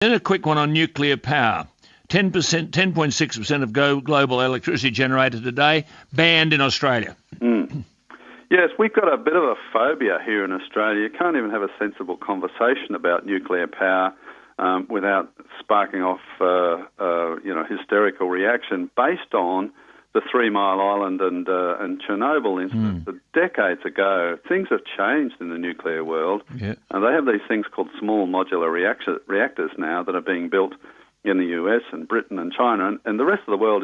Then a quick one on nuclear power. 10.6% of global electricity generated today, banned in Australia. Yes, we've got a bit of a phobia here in Australia. You can't even have a sensible conversation about nuclear power without sparking off, hysterical reaction based on the 3 Mile Island and Chernobyl incidents decades ago. Things have changed in the nuclear world, and they have these things called small modular reactors now that are being built in the US and Britain and China, and the rest of the world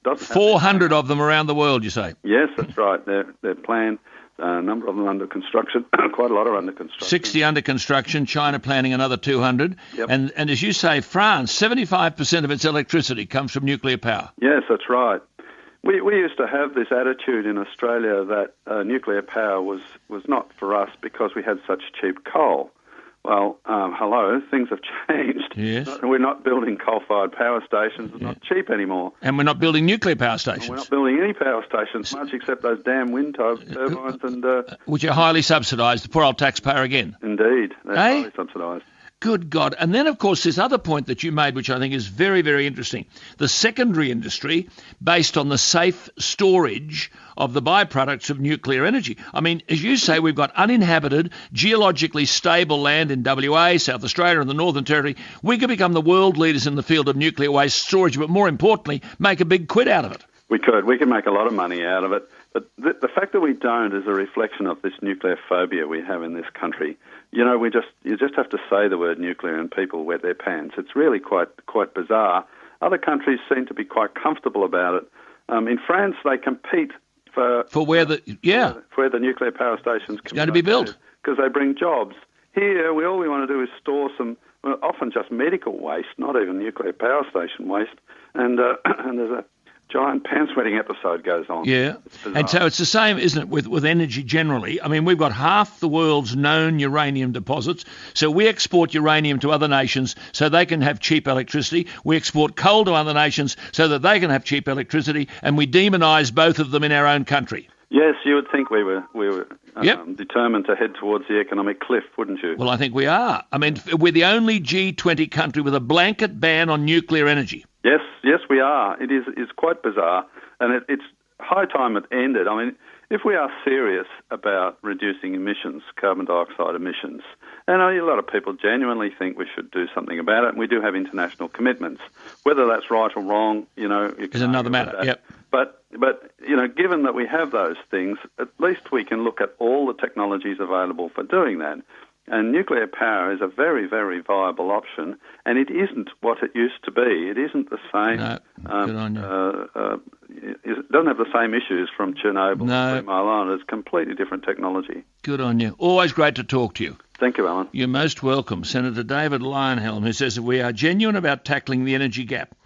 doesn't 400 of them around the world, you say? Yes, that's right. They're planned. A number of them under construction. Quite a lot are under construction. 60 under construction. China planning another 200. Yep. And as you say, France, 75% of its electricity comes from nuclear power. Yes, that's right. We used to have this attitude in Australia that nuclear power was not for us because we had such cheap coal. Well, hello, things have changed. Yes. We're not building coal-fired power stations. It's not cheap anymore. And we're not building nuclear power stations. We're not building any power stations much except those damn wind turbines. Which are highly subsidised, the poor old taxpayer again. Indeed, they're highly subsidised. Good God. And then, of course, this other point that you made, which I think is very, very interesting, the secondary industry based on the safe storage of the byproducts of nuclear energy. I mean, as you say, we've got uninhabited, geologically stable land in WA, South Australia and the Northern Territory. We could become the world leaders in the field of nuclear waste storage, but more importantly, make a big quid out of it. We could. We can make a lot of money out of it. But the fact that we don't is a reflection of this nuclear phobia we have in this country. You know, you just have to say the word nuclear and people wet their pants. It's really quite bizarre. Other countries seem to be quite comfortable about it. In France, they compete for where the nuclear power stations are going to be built because they bring jobs. Here, all we want to do is store some, often just medical waste, not even nuclear power station waste, and there's a giant pants-wetting episode goes on. Yeah, and so it's the same, isn't it, with energy generally? I mean, we've got half the world's known uranium deposits, so we export uranium to other nations so they can have cheap electricity. We export coal to other nations so that they can have cheap electricity, and we demonise both of them in our own country. Yes, you would think we were determined to head towards the economic cliff, wouldn't you? Well, I think we are. I mean, we're the only G20 country with a blanket ban on nuclear energy. Yes, we are. It is quite bizarre, and it's high time it ended. I mean, if we are serious about reducing emissions, carbon dioxide emissions, and a lot of people genuinely think we should do something about it, and we do have international commitments. Whether that's right or wrong, is another matter. Yep. But given that we have those things, at least we can look at all the technologies available for doing that. And nuclear power is a very, very viable option, and it isn't what it used to be. It isn't the same. No, good on you. It doesn't have the same issues from Chernobyl and 3 Mile Island. It's completely different technology. Good on you. Always great to talk to you. Thank you, Alan. You're most welcome. Senator David Leyonhjelm, who says if we are genuine about tackling the energy gap,